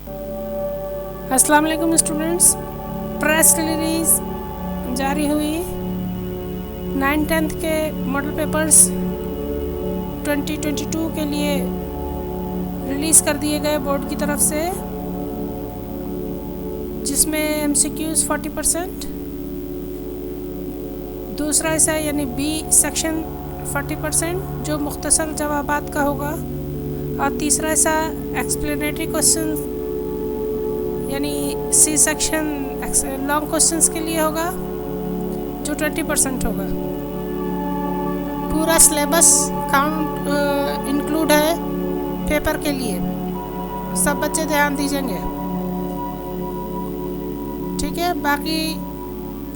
अस्सलाम वालेकुम students, press release जारी हुई 9th-10th के मॉडल पेपर्स 2022 के लिए रिलीज़ कर दिए गए बोर्ड की तरफ से, जिसमें MCQs 40%, दूसरा हिस्सा यानी बी सेक्शन 40% जो मुख्तसर जवाबात का होगा, और तीसरा हिस्सा एक्सप्लेनेटरी क्वेश्चन यानी सी सेक्शन लॉन्ग क्वेश्चंस के लिए होगा जो 20% होगा। पूरा सिलेबस काउंट इंक्लूड है पेपर के लिए, सब बच्चे ध्यान दीजिएंगे, ठीक है। बाकी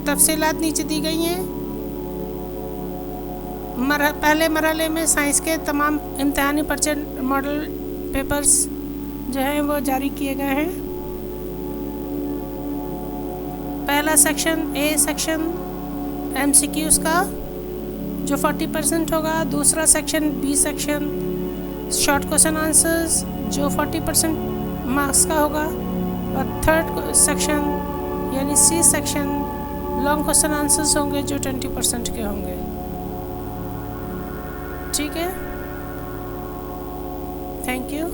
तफसीलात नीचे दी गई हैं। पहले मरहले में साइंस के तमाम इम्तहानी पर्चे मॉडल पेपर्स जो हैं वो जारी किए गए हैं। पहला सेक्शन ए सेक्शन MCQs का जो 40% होगा, दूसरा section B section short question answers जो 40% मार्क्स का होगा, और थर्ड सेक्शन यानी C section long question answers होंगे जो 20% के होंगे, ठीक है। Thank you.